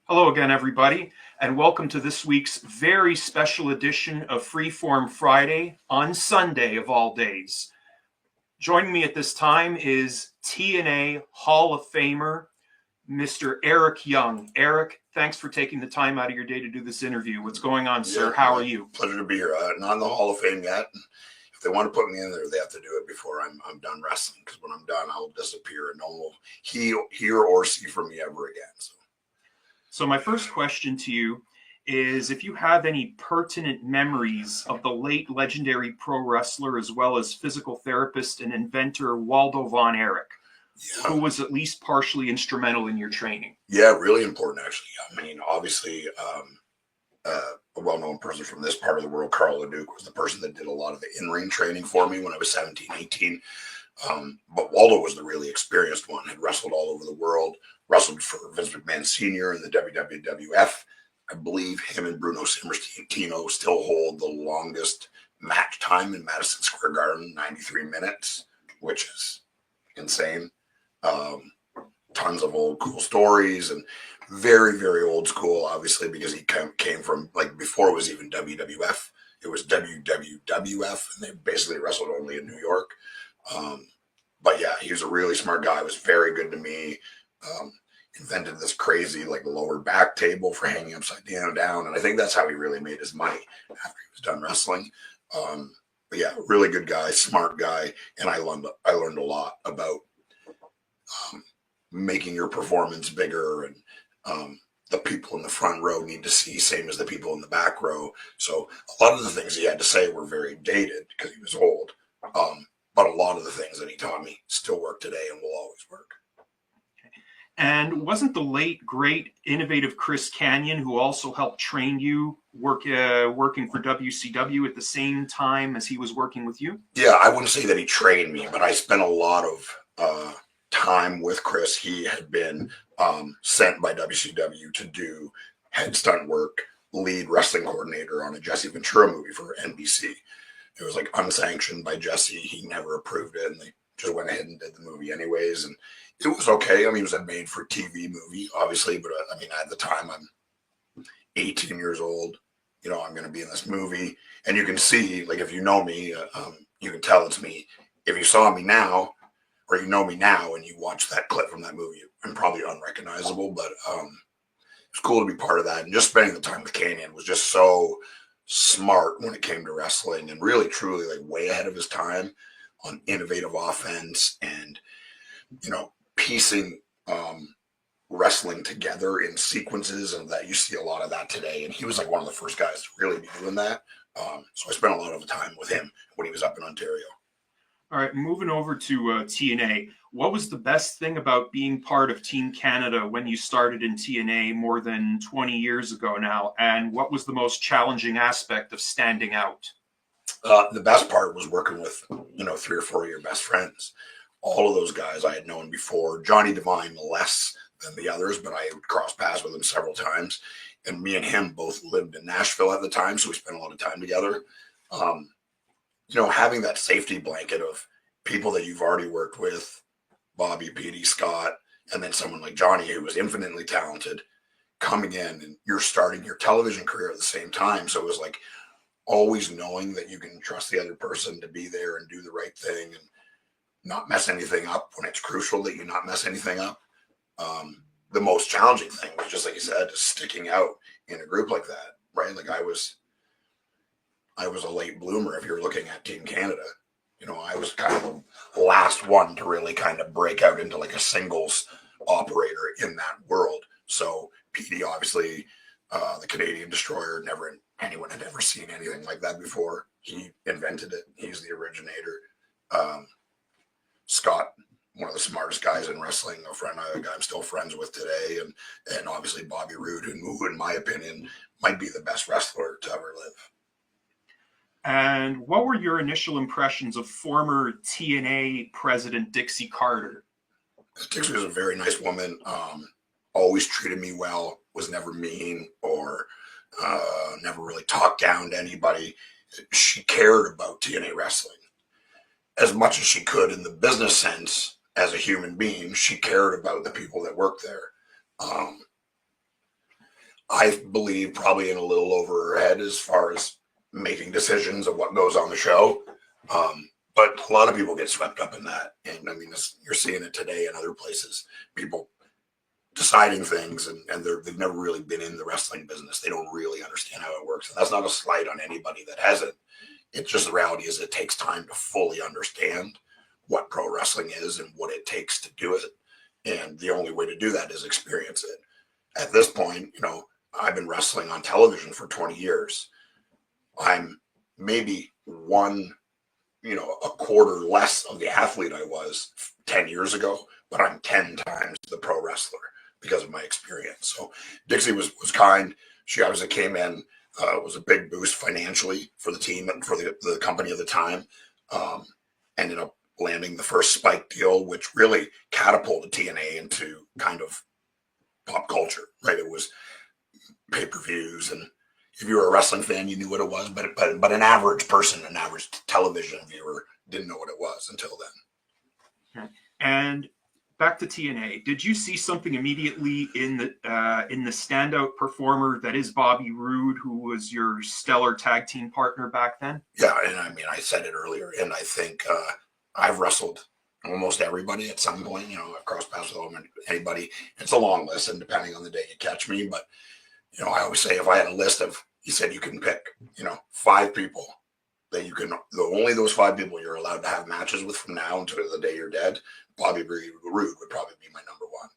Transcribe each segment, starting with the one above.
Hello again, everybody, and welcome to this week's very special edition of Freeform Friday on Sunday of all days. Joining me at this time is TNA Hall of Famer, Mr. Eric Young. Eric, thanks for taking the time out of your day to do this interview. What's going on, sir? How are you? Pleasure to be here. Not in the Hall of Fame yet. If they want to put me in there, they have to do it before I'm done wrestling. Because when I'm done, I'll disappear, and no one will hear or see from me ever again. So my first question to you is if you have any pertinent memories of the late legendary pro wrestler as well as physical therapist and inventor Waldo Von Erich, who was at least partially instrumental in your training. Yeah, really important, actually. I mean, obviously, a well-known person from this part of the world, Carl LeDuc, was the person that did a lot of the in-ring training for me when I was 17, 18. But Waldo was the really experienced one, had wrestled all over the world, wrestled for Vince McMahon Sr. in the WWF. I believe him and Bruno Sammartino still hold the longest match time in Madison Square Garden, 93 minutes, which is insane. Tons of old cool stories and very, very old school, obviously, because he came from, like, before it was even WWF, it was WWF, and they basically wrestled only in New York. But yeah, he was a really smart guy, was very good to me. Invented this crazy, like, lower back table for hanging upside down, and I think that's how he really made his money after he was done wrestling. But yeah, really good guy, smart guy, and I learned a lot about making your performance bigger, and the people in the front row need to see same as the people in the back row. So a lot of the things he had to say were very dated because he was old, but a lot of the things that he taught me still work today and will always work. And wasn't the late, great, innovative Chris Kanyon, who also helped train you, working for WCW at the same time as he was working with you? Yeah, I wouldn't say that he trained me, but I spent a lot of time with Chris. He had been sent by WCW to do head stunt work, lead wrestling coordinator on a Jesse Ventura movie for NBC. It was like unsanctioned by Jesse. He never approved it, and they just went ahead and did the movie anyways. And it was okay. I mean, it was a made for TV movie, obviously, but I mean, at the time, I'm 18 years old. You know, I'm going to be in this movie, and you can see, like, if you know me, you can tell it's me. If you saw me now, or you know me now, and you watch that clip from that movie, I'm probably unrecognizable, but it's cool to be part of that. And just spending the time with Kanyon was just so smart when it came to wrestling, and really, truly, like, way ahead of his time on innovative offense and, you know, piecing wrestling together in sequences, and that you see a lot of that today. And he was like one of the first guys to really be doing that. So I spent a lot of time with him when he was up in Ontario. All right, moving over to TNA. What was the best thing about being part of Team Canada when you started in TNA more than 20 years ago now? And what was the most challenging aspect of standing out? The best part was working with, 3 or 4 of your best friends. All of those guys I had known before. Johnny Devine less than the others, but I crossed paths with him several times. And me and him both lived in Nashville at the time, so we spent a lot of time together. Having that safety blanket of people that you've already worked with, Bobby, Petey, Scott, and then someone like Johnny, who was infinitely talented, coming in, and you're starting your television career at the same time. So it was like always knowing that you can trust the other person to be there and do the right thing and not mess anything up when it's crucial that you not mess anything up. The most challenging thing was, just like you said, sticking out in a group like that, right? Like I was a late bloomer if you're looking at Team Canada. I was kind of the last one to really kind of break out into like a singles operator in that world. So Petey, obviously, the Canadian Destroyer, anyone had ever seen anything like that before. He invented it. He's the originator. Scott, one of the smartest guys in wrestling, a guy I'm still friends with today, and obviously Bobby Roode, who in my opinion might be the best wrestler to ever live. And what were your initial impressions of former TNA president Dixie Carter? Dixie was a very nice woman. Always treated me well. Was never mean or never really talked down to anybody. She cared about TNA wrestling as much as she could in the business sense. As a human being, she cared about the people that worked there. I believe probably in a little over her head as far as making decisions of what goes on the show. But a lot of people get swept up in that. And I mean, you're seeing it today in other places. People deciding things and they've never really been in the wrestling business. They don't really understand how it works. And that's not a slight on anybody that hasn't. It's just the reality is it takes time to fully understand what pro wrestling is and what it takes to do it. And the only way to do that is experience it. At this point, I've been wrestling on television for 20 years. I'm maybe a quarter less of the athlete I was 10 years ago, but I'm 10 times the pro wrestler because of my experience. So Dixie was kind. She obviously came in, was a big boost financially for the team and for the company at the time. Ended up landing the first Spike deal, which really catapulted TNA into kind of pop culture, right? It was pay-per-views, and if you were a wrestling fan, you knew what it was, but an average person, an average television viewer didn't know what it was until then. And back to TNA, did you see something immediately in the standout performer that is Bobby Roode, who was your stellar tag team partner back then? Yeah, and I mean, I said it earlier, and I think I've wrestled almost everybody at some point. I've crossed paths with anybody. It's a long list, and depending on the day you catch me, but I always say if I had a list of, you said you can pick, 5 people that you can, only those 5 people you're allowed to have matches with from now until the day you're dead, Bobby Roode would probably be my number one.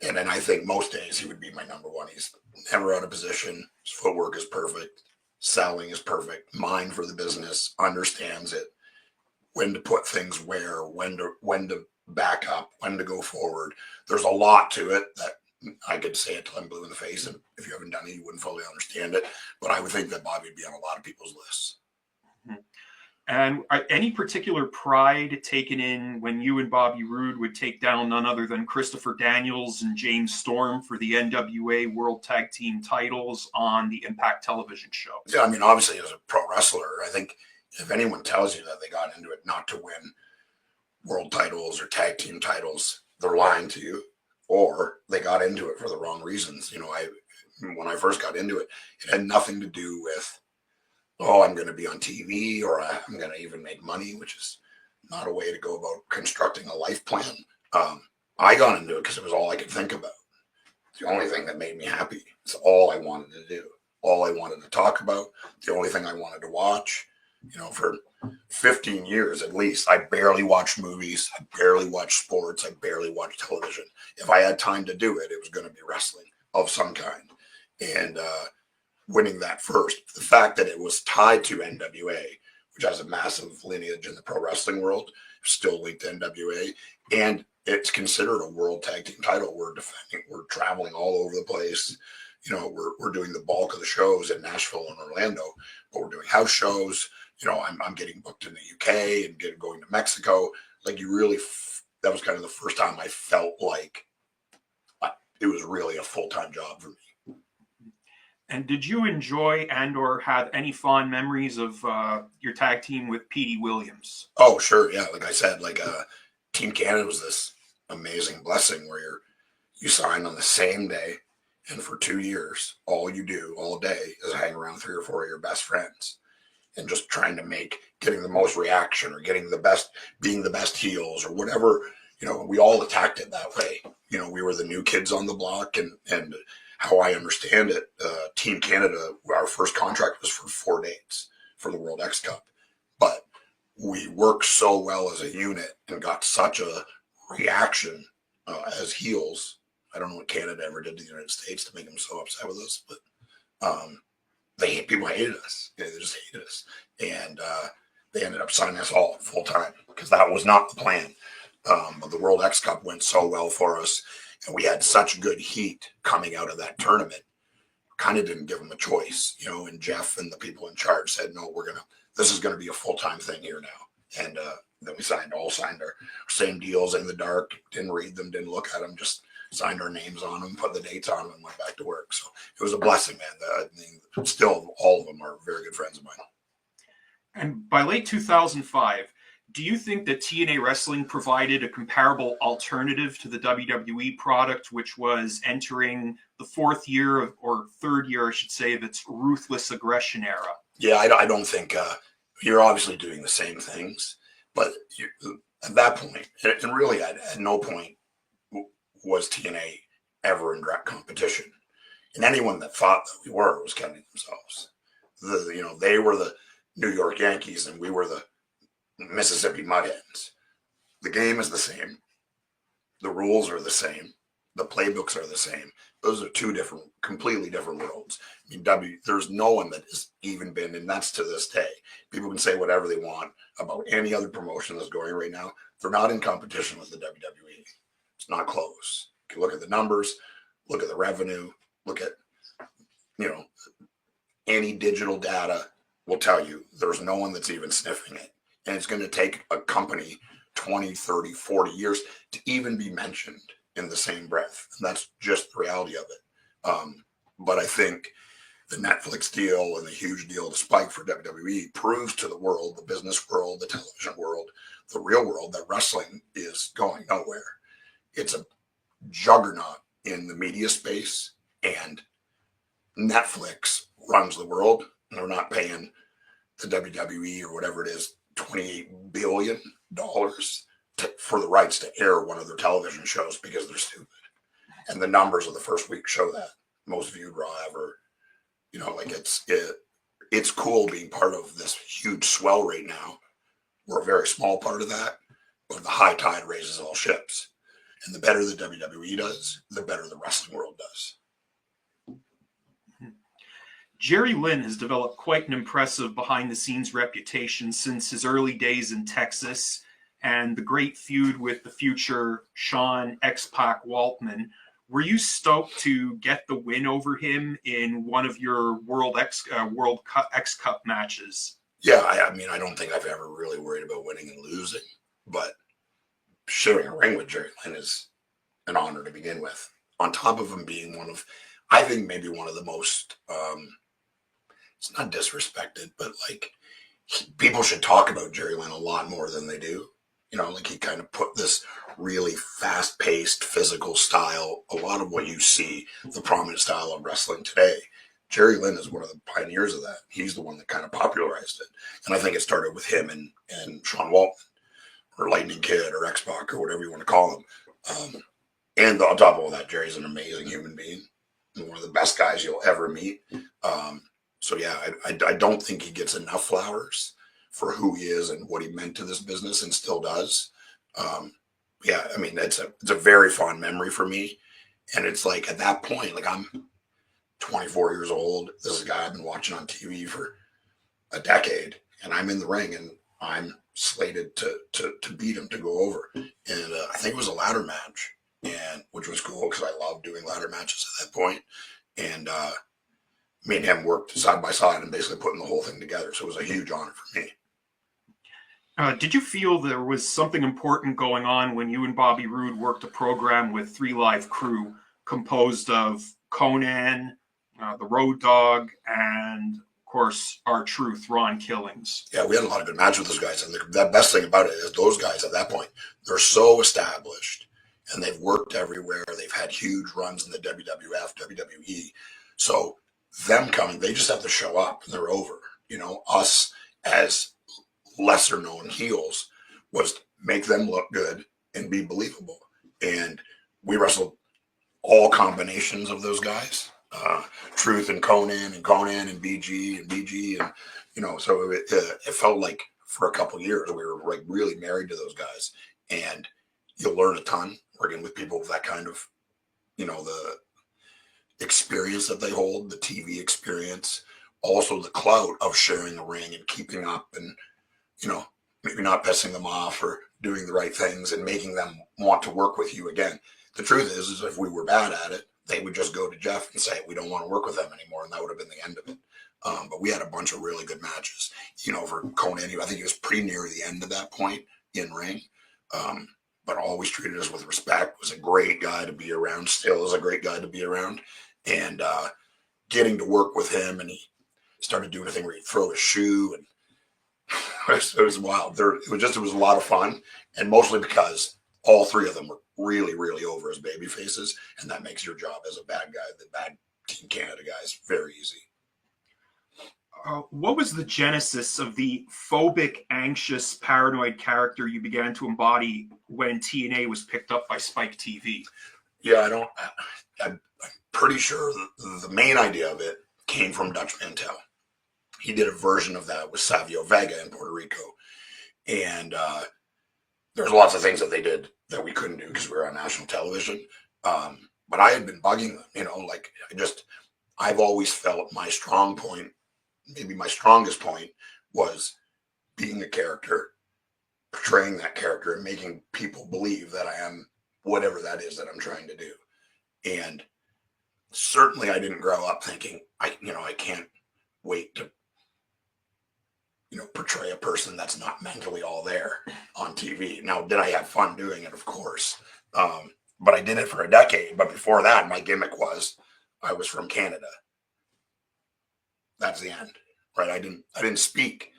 And then I think most days he would be my number one. He's never out of position. His footwork is perfect. Selling is perfect. Mind for the business, understands it, when to put things where, when to back up, when to go forward. There's a lot to it that I could say it till I'm blue in the face, and if you haven't done it, you wouldn't fully understand it. But I would think that Bobby would be on a lot of people's lists. Mm-hmm. And any particular pride taken in when you and Bobby Roode would take down none other than Christopher Daniels and James Storm for the NWA World Tag Team titles on the Impact television show? Yeah, I mean, obviously, as a pro wrestler, I think if anyone tells you that they got into it not to win world titles or tag team titles, they're lying to you, or they got into it for the wrong reasons. When I first got into it, it had nothing to do with, I'm going to be on TV or I'm going to even make money, which is not a way to go about constructing a life plan. I got into it because it was all I could think about. It's the only thing that made me happy. It's all I wanted to do, all I wanted to talk about, the only thing I wanted to watch. For 15 years at least, I barely watched movies. I barely watched sports. I barely watched television. If I had time to do it, it was going to be wrestling of some kind. And winning that first, the fact that it was tied to NWA, which has a massive lineage in the pro wrestling world, still linked to NWA, and it's considered a world tag team title. We're defending. We're traveling all over the place. We're doing the bulk of the shows in Nashville and Orlando, but we're doing house shows. I'm getting booked in the UK and going to Mexico. Like that was kind of the first time I felt like it was really a full-time job for me. And did you enjoy and or have any fond memories of your tag team with Petey Williams? Oh, sure. Yeah. Like I said, Team Canada was this amazing blessing where you sign on the same day. And for 2 years, all you do all day is hang around 3 or 4 of your best friends and just trying to getting the most reaction or being the best heels or whatever. We all attacked it that way. We were the new kids on the block, and how I understand it, Team Canada, our first contract was for 4 dates for the World X Cup. But we worked so well as a unit and got such a reaction as heels. I don't know what Canada ever did to the United States to make them so upset with us, but people hated us. They just hated us, and they ended up signing us all full time because that was not the plan. But the World X Cup went so well for us, and we had such good heat coming out of that tournament. Kind of didn't give them a choice, And Jeff and the people in charge said, "No, this is gonna be a full time thing here now." And then we all signed our same deals in the dark. Didn't read them, didn't look at them, just signed our names on them, put the dates on them, and went back to work. So it was a blessing, man. Still, all of them are very good friends of mine. And by late 2005, Do you think that TNA Wrestling provided a comparable alternative to the WWE product, which was entering the fourth year or third year, I should say, of its ruthless aggression era? Yeah, I don't think you're obviously doing the same things, but at that point, and really at no point was TNA ever in direct competition. And anyone that thought that we were was kidding themselves. They were the New York Yankees and we were the Mississippi Mudhens. The game is the same. The rules are the same. The playbooks are the same. Those are two completely different worlds. I mean, there's no one that has even been, and that's to this day. People can say whatever they want about any other promotion that's going right now. They're not in competition with the WWE. It's not close. You can look at the numbers, look at the revenue, look at, any digital data will tell you there's no one that's even sniffing it. And it's going to take a company 20, 30, 40 years to even be mentioned in the same breath. And that's just the reality of it. But I think the Netflix deal and the huge deal to Spike for WWE proves to the world, the business world, the television world, the real world, that wrestling is going nowhere. It's a juggernaut in the media space, and Netflix runs the world. And they're not paying the WWE or whatever it is $28 billion for the rights to air one of their television shows because they're stupid. And the numbers of the first week show that. Most viewed Raw ever. It's cool being part of this huge swell right now. We're a very small part of that, but the high tide raises all ships. And the better the WWE does, the better the wrestling world does. Jerry Lynn has developed quite an impressive behind-the-scenes reputation since his early days in Texas and the great feud with the future Sean X-Pac Waltman. Were you stoked to get the win over him in one of your World X Cup matches? Yeah, I don't think I've ever really worried about winning and losing, but sharing a ring with Jerry Lynn is an honor to begin with. On top of him being I think maybe one of the most, it's not disrespected, but people should talk about Jerry Lynn a lot more than they do. He kind of put this really fast-paced physical style, a lot of what you see, the prominent style of wrestling today. Jerry Lynn is one of the pioneers of that. He's the one that kind of popularized it. And I think it started with him and Sean Waltman, or Lightning Kid, or X-Pac, or whatever you want to call him. And on top of all that, Jerry's an amazing human being, and one of the best guys you'll ever meet. So yeah, I don't think he gets enough flowers for who he is and what he meant to this business and still does. It's a very fond memory for me. And it's at that point, I'm 24 years old. This is a guy I've been watching on TV for a decade, and I'm in the ring and I'm slated to beat him, to go over. And I think it was a ladder match, and which was cool because I love doing ladder matches at that point. And me and him worked side by side and basically putting the whole thing together. So it was a huge honor for me. Did you feel there was something important going on when you and Bobby Roode worked a program with 3 Live Crew composed of Conan, the Road Dog, and of course R-Truth, Ron Killings? Yeah, we had a lot of good matches with those guys. And the best thing about it is those guys at that point, they're so established and they've worked everywhere. They've had huge runs in the WWF, WWE. So them coming, they just have to show up and they're over. Us as lesser known heels was to make them look good and be believable. And we wrestled all combinations of those guys, Truth and Conan and BG and BG. And, so it felt like for a couple years, we were really married to those guys, and you'll learn a ton working with people with that kind of, the experience that they hold, the TV experience, also the clout of sharing a ring and keeping up and, maybe not pissing them off or doing the right things and making them want to work with you again. The truth is if we were bad at it, they would just go to Jeff and say, we don't want to work with them anymore. And that would have been the end of it. But we had a bunch of really good matches, for Conan. I think he was pretty near the end of that point in ring. But always treated us with respect, was a great guy to be around, still is a great guy to be around. And getting to work with him, and he started doing a thing where he'd throw his shoe, and It was wild. It was a lot of fun, and mostly because all three of them were really, really over as baby faces, and that makes your job as a bad guy, the bad Team Canada guys, very easy. What was the genesis of the phobic, anxious, paranoid character you began to embody when TNA was picked up by Spike TV? Yeah, I'm pretty sure the main idea of it came from Dutch Mantel. He did a version of that with Savio Vega in Puerto Rico, and there's lots of things that they did that we couldn't do because we were on national television. But I had been bugging them, like I've always felt my strong point, maybe my strongest point, was being a character, portraying that character, and making people believe that I am whatever that is that I'm trying to do. And certainly I didn't grow up thinking I can't wait to portray a person that's not mentally all there on TV. Now, did I have fun doing it? Of course. But I did it for a decade. But before that, my gimmick was I was from Canada. That's the end, right? I didn't speak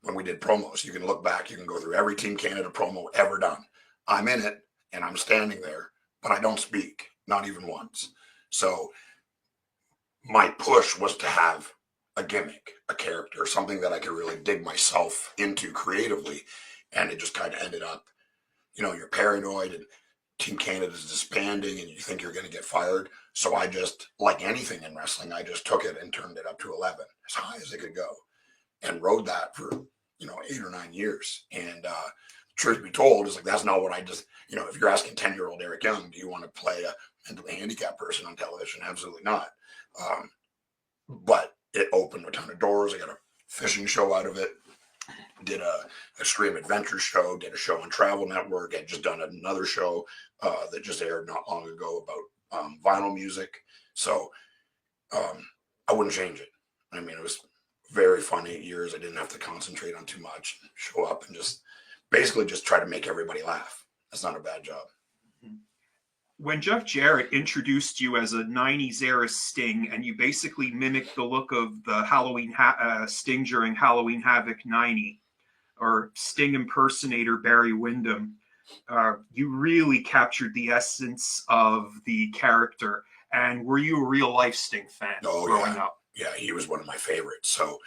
when we did promos. You can look back, you can go through every Team Canada promo ever done. I'm in it and I'm standing there, but I don't speak, not even once. So my push was to have a gimmick, a character, something that I could really dig myself into creatively. And it just kind of ended up, you're paranoid and Team Canada's disbanding and you think you're going to get fired. So I just, like anything in wrestling, I just took it and turned it up to 11, as high as it could go, and rode that for, 8 or 9 years. And truth be told, is like, that's not what I just, if you're asking 10-year-old Eric Young, do you want to play a mentally handicapped person on television? Absolutely not. But it opened a ton of doors. I got a fishing show out of it, did a extreme adventure show, did a show on Travel Network. I'd just done another show that just aired not long ago about vinyl music. So I wouldn't change it. I mean, it was very fun 8 years. I didn't have to concentrate on too much, show up and just basically just try to make everybody laugh. That's not a bad job. When Jeff Jarrett introduced you as a 90s era Sting, and you basically mimicked the look of the Halloween Sting during Halloween Havoc 90, or Sting impersonator Barry Windham, you really captured the essence of the character. And were you a real life Sting fan growing up? Yeah, he was one of my favorites. So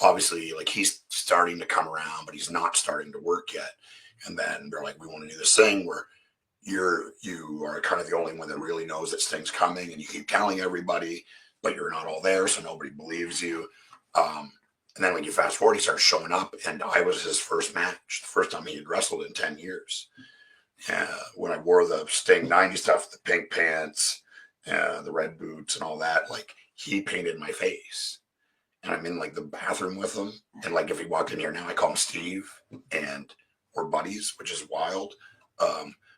obviously, like, he's starting to come around, but he's not starting to work yet. And then they're like, we want to do this thing where you are kind of the only one that really knows that Sting's coming, and you keep telling everybody, but you're not all there, so nobody believes you. And then when you fast forward, he starts showing up, and I was his first match, the first time he had wrestled in 10 years. When I wore the Sting 90 stuff, the pink pants, the red boots and all that, like, he painted my face. And I'm in like the bathroom with him. And like, if he walked in here now, I call him Steve, and we're buddies, which is wild.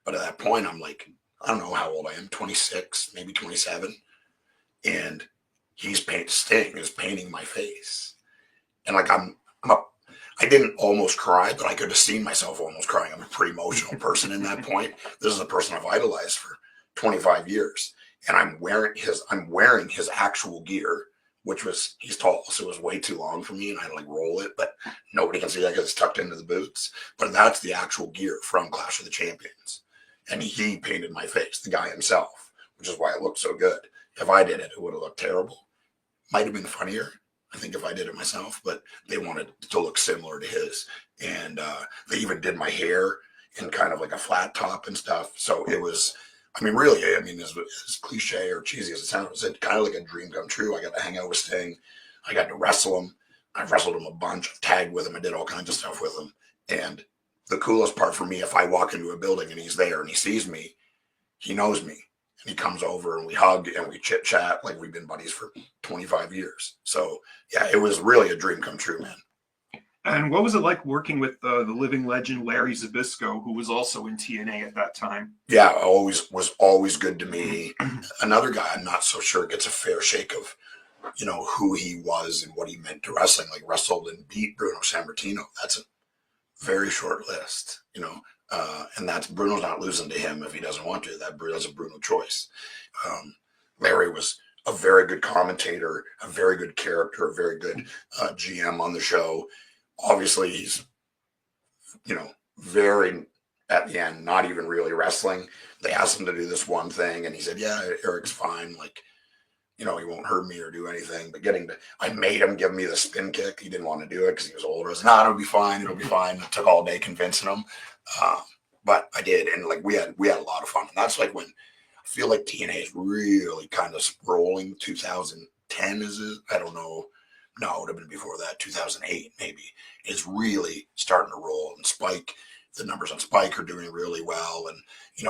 But at that point, I'm like, I don't know how old I am, 26, maybe 27. And Sting is painting my face. And like, I didn't almost cry, but I could have seen myself almost crying. I'm a pretty emotional person in that point. This is a person I've idolized for 25 years. And I'm wearing his actual gear, which was, he's tall, so it was way too long for me, and I had to like roll it, but nobody can see that because it's tucked into the boots. But that's the actual gear from Clash of the Champions. And he painted my face, the guy himself, which is why it looked so good. If I did it, it would have looked terrible. Might have been funnier, I think, if I did it myself, but they wanted it to look similar to his. And they even did my hair in kind of like a flat top and stuff. So it was, I mean, really, as cliche or cheesy as it sounds, it's kind of like a dream come true. I got to hang out with Sting. I got to wrestle him. I've wrestled him a bunch. I've tagged with him. I did all kinds of stuff with him. And the coolest part for me, if I walk into a building and he's there and he sees me, he knows me. And he comes over and we hug and we chit chat like we've been buddies for 25 years. So yeah, it was really a dream come true, man. And what was it like working with the living legend Larry Zbyszko, who was also in TNA at that time? Yeah, was always good to me. Another guy I'm not so sure gets a fair shake of, who he was and what he meant to wrestling. Like, wrestled and beat Bruno Sammartino. That's a very short list, and that's, Bruno's not losing to him if he doesn't want to. That's a Bruno choice. Larry was a very good commentator, a very good character, a very good GM on the show. obviously he's, very at the end, not even really wrestling. They asked him to do this one thing, and he said, "Yeah, Eric's fine. Like, he won't hurt me or do anything." But I made him give me the spin kick. He didn't want to do it because he was older. I was like, "Nah, it'll be fine. It'll be fine." It took all day convincing him, but I did, and like we had a lot of fun. And that's like when I feel like TNA is really kind of rolling. 2010 is it? I don't know. No, it would have been before that. 2008 maybe is really starting to roll. And Spike, the numbers on Spike are doing really well, and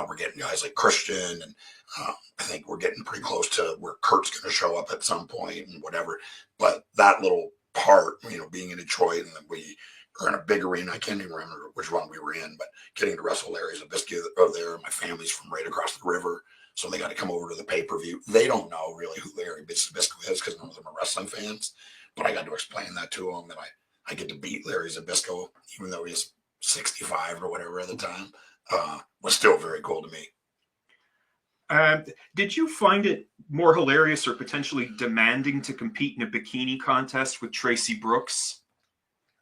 we're getting guys like Christian, and I think we're getting pretty close to where Kurt's going to show up at some point and whatever. But that little part, being in Detroit, and then we are in a big arena. I can't even remember which one we were in, but getting to wrestle Larry Zbyszko over there. My family's from right across the river, so they got to come over to the pay-per-view. They don't know really who Larry Zbyszko is because none of them are wrestling fans. But I got to explain that to them, that I get to beat Larry Zbyszko, even though he's 65 or whatever at the time. Was still very cool to me. Did you find it more hilarious or potentially demanding to compete in a bikini contest with Tracy Brooks?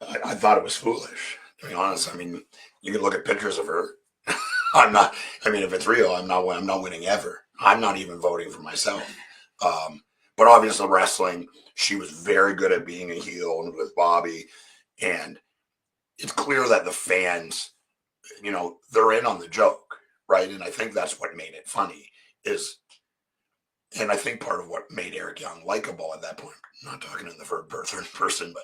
I thought it was foolish, to be honest. I mean, you can look at pictures of her. I'm not. I mean, if it's real, I'm not winning ever. I'm not even voting for myself. But obviously, wrestling, she was very good at being a heel and with Bobby, and it's clear that the fans, they're in on the joke, right? And I think that's what made it funny and I think part of what made Eric Young likable at that point, I'm not talking in the third person, but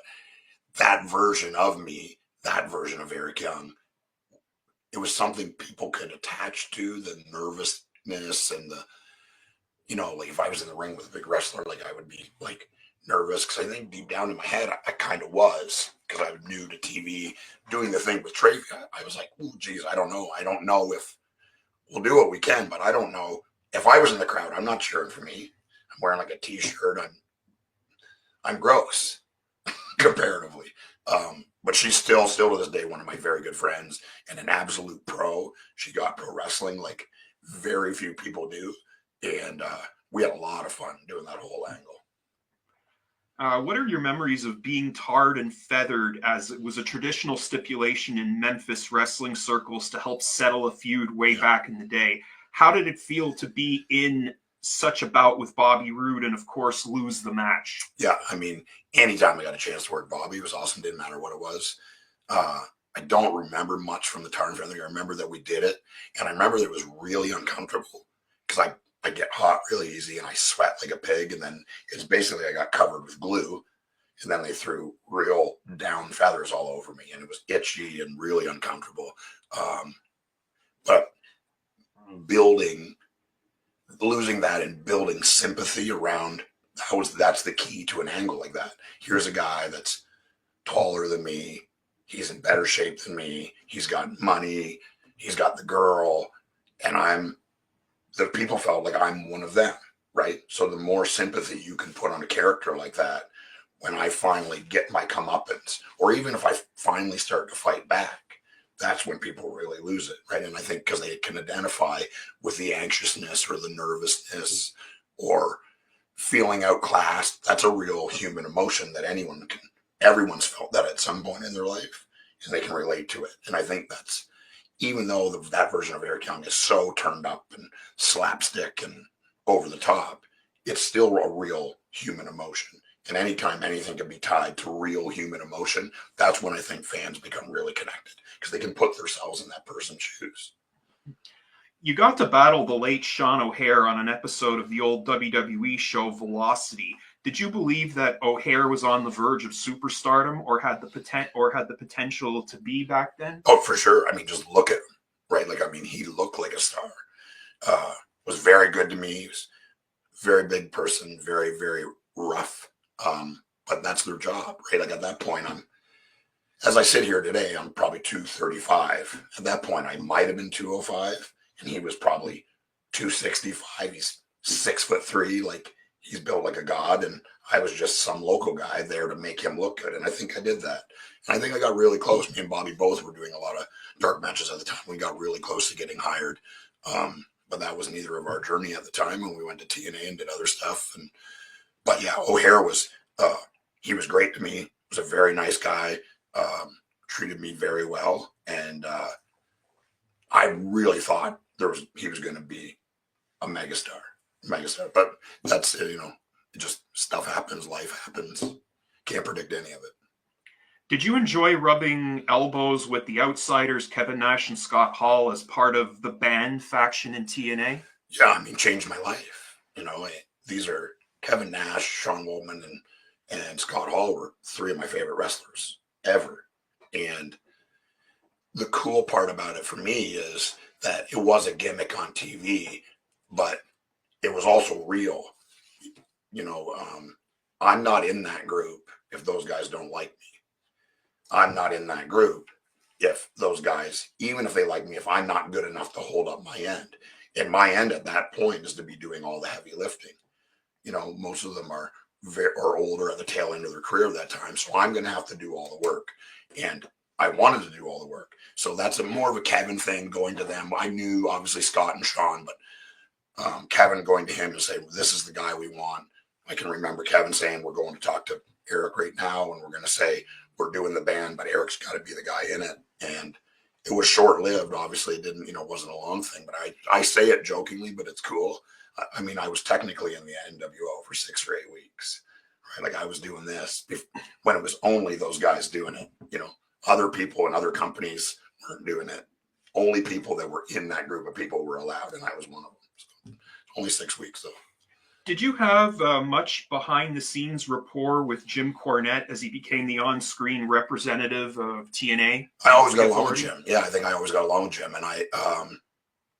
that version of me, that version of Eric Young, it was something people could attach to, the nervousness and the, like if I was in the ring with a big wrestler, like I would be like nervous because I think deep down in my head, I kind of was, because I was new to TV doing the thing with Tracy. I was like, oh, geez, I don't know. I don't know if we'll do what we can, but I don't know if I was in the crowd. I'm not cheering for me. I'm wearing like a t-shirt. I'm gross comparatively. But she's still to this day, one of my very good friends and an absolute pro. She got pro wrestling like very few people do. And we had a lot of fun doing that whole angle. What are your memories of being tarred and feathered, as it was a traditional stipulation in Memphis wrestling circles to help settle a feud way back in the day? How did it feel to be in such a bout with Bobby Roode and, of course, lose the match? Yeah, I mean, anytime I got a chance to work Bobby, it was awesome. Didn't matter what it was. I don't remember much from the tar and feathering. I remember that we did it, and I remember that it was really uncomfortable because I get hot really easy and I sweat like a pig, and then it's basically I got covered with glue, and then they threw real down feathers all over me, and it was itchy and really uncomfortable. But losing that and building sympathy around, that's the key to an angle like that. Here's a guy that's taller than me. He's in better shape than me. He's got money. He's got the girl, and the people felt like I'm one of them, right? So the more sympathy you can put on a character like that, when I finally get my comeuppance, or even if I finally start to fight back, that's when people really lose it, right? And I think because they can identify with the anxiousness or the nervousness or feeling outclassed. That's a real human emotion that everyone's felt that at some point in their life, and they can relate to it. And I think that's, even though that version of Eric Young is so turned up and slapstick and over the top, it's still a real human emotion. And anytime anything can be tied to real human emotion, that's when I think fans become really connected, because they can put themselves in that person's shoes. You got to battle the late Sean O'Haire on an episode of the old WWE show Velocity. Did you believe that O'Haire was on the verge of superstardom, or had the potential to be back then? Oh, for sure. I mean, just look at him, right? Like, I mean, he looked like a star. Was very good to me. He was a very big person, very, very rough. But that's their job, right? Like at that point, as I sit here today, I'm probably 235. At that point, I might have been 205, and he was probably 265. He's 6'3". Like, he's built like a god, and I was just some local guy there to make him look good. And I think I did that. And I think I got really close. Me and Bobby both were doing a lot of dark matches at the time. We got really close to getting hired. But that was neither of our journey at the time. And we went to TNA and did other stuff. But yeah, O'Haire was, he was great to me. He was a very nice guy. treated me very well, and I really thought he was going to be a megastar. But that's just stuff happens, life happens. Can't predict any of it. Did you enjoy rubbing elbows with the Outsiders, Kevin Nash and Scott Hall, as part of the band faction in TNA? Yeah, I mean, changed my life. These are Kevin Nash, Sean Woolman, and Scott Hall were three of my favorite wrestlers ever. And the cool part about it for me is that it was a gimmick on TV, but it was also real. I'm not in that group if those guys don't like me. I'm not in that group if those guys, even if they like me, if I'm not good enough to hold up my end. And my end at that point is to be doing all the heavy lifting. Most of them are older at the tail end of their career at that time. So I'm going to have to do all the work. And I wanted to do all the work. So that's more of a Kevin thing, going to them. I knew obviously Scott and Sean, but Kevin going to him and say, this is the guy we want. I can remember Kevin saying, we're going to talk to Eric right now, and we're going to say we're doing the band, but Eric's got to be the guy in it. And it was short-lived. Obviously, it didn't, wasn't a long thing, but I say it jokingly, but it's cool. I mean, I was technically in the NWO for 6 or 8 weeks, right? Like I was doing this when it was only those guys doing it. Other people and other companies weren't doing it. Only people that were in that group of people were allowed, and I was one of them. So, only 6 weeks, though. Did you have much behind-the-scenes rapport with Jim Cornette as he became the on-screen representative of TNA? I always got along with Jim. Yeah, I think I always got along with Jim, and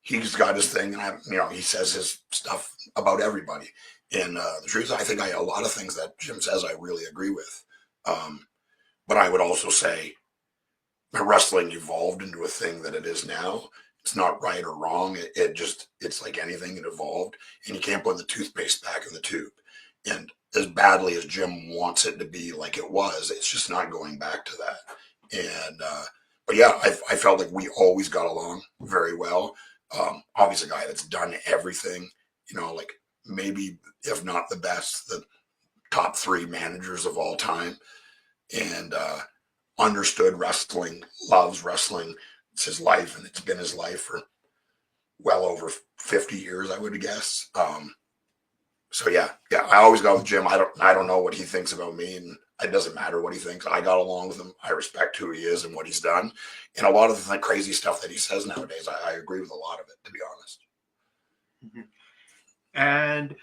he's got his thing, and he says his stuff about everybody. And the truth is, I think a lot of things that Jim says I really agree with. But I would also say wrestling evolved into a thing that it is now. It's not right or wrong. It's like anything, it evolved, and you can't put the toothpaste back in the tube. And as badly as Jim wants it to be like it was, it's just not going back to that. And, but yeah, I felt like we always got along very well. Obviously a guy that's done everything, like maybe, if not the best, the top 3 managers of all time, and, understood wrestling, loves wrestling. It's his life, and it's been his life for well over 50 years, I would guess. So yeah, I always got with Jim. I don't know what he thinks about me, and it doesn't matter what he thinks. I got along with him. I respect who he is and what he's done, and a lot of the crazy stuff that he says nowadays, I agree with a lot of it, to be honest. Mm-hmm. And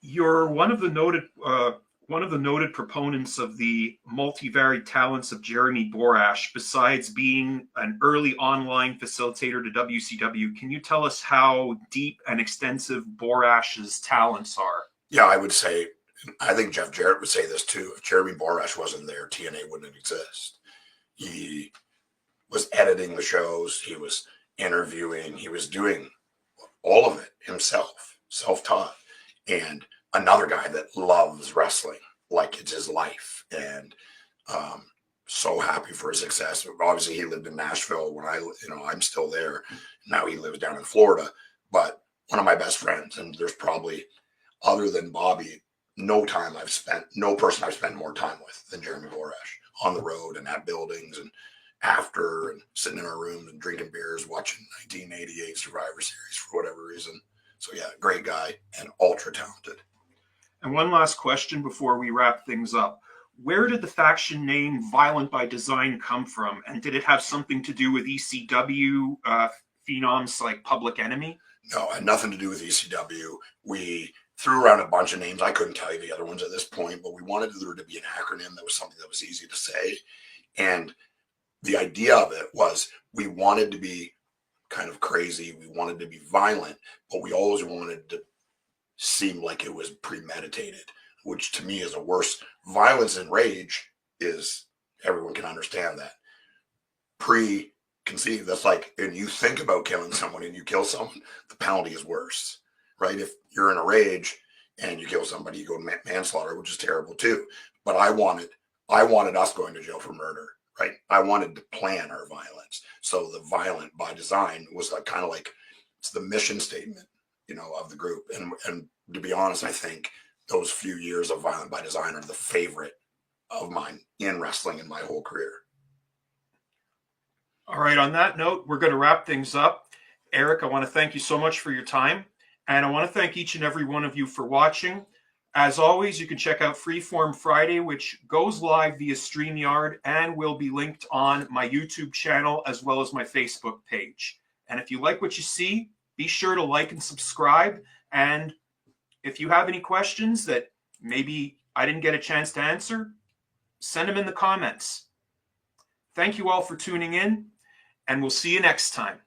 you're one of the noted proponents of the multivaried talents of Jeremy Borash. Besides being an early online facilitator to WCW, can you tell us how deep and extensive Borash's talents are? Yeah, I would say, I think Jeff Jarrett would say this too. If Jeremy Borash wasn't there, TNA wouldn't exist. He was editing the shows. He was interviewing. He was doing all of it himself, self-taught. And another guy that loves wrestling like it's his life, and so happy for his success. Obviously, he lived in Nashville when I'm still there. Now he lives down in Florida, but one of my best friends, and there's probably, other than Bobby, no person I've spent more time with than Jeremy Borash, on the road and at buildings and after, and sitting in our room and drinking beers, watching 1988 Survivor Series for whatever reason. So yeah, great guy and ultra talented. And one last question before we wrap things up. Where did the faction name Violent by Design come from? And did it have something to do with ECW phenoms like Public Enemy? No, it had nothing to do with ECW. We threw around a bunch of names. I couldn't tell you the other ones at this point, but we wanted there to be an acronym that was something that was easy to say. And the idea of it was we wanted to be kind of crazy. We wanted to be violent, but we always wanted to seem like it was premeditated, which to me is a worse. Violence and rage is, everyone can understand that. Preconceived, that's like, and you think about killing someone and you kill someone, the penalty is worse, right? If you're in a rage and you kill somebody, you go to manslaughter, which is terrible too. But I wanted us going to jail for murder, right? I wanted to plan our violence. So the Violent by Design was like, kind of like, it's the mission statement, of the group. And to be honest, I think those few years of Violent by Design are the favorite of mine in wrestling in my whole career. All right, on that note, we're going to wrap things up. Eric, I want to thank you so much for your time. And I want to thank each and every one of you for watching. As always, you can check out Freeform Friday, which goes live via StreamYard and will be linked on my YouTube channel as well as my Facebook page. And if you like what you see, be sure to like and subscribe. And if you have any questions that maybe I didn't get a chance to answer, send them in the comments. Thank you all for tuning in, and we'll see you next time.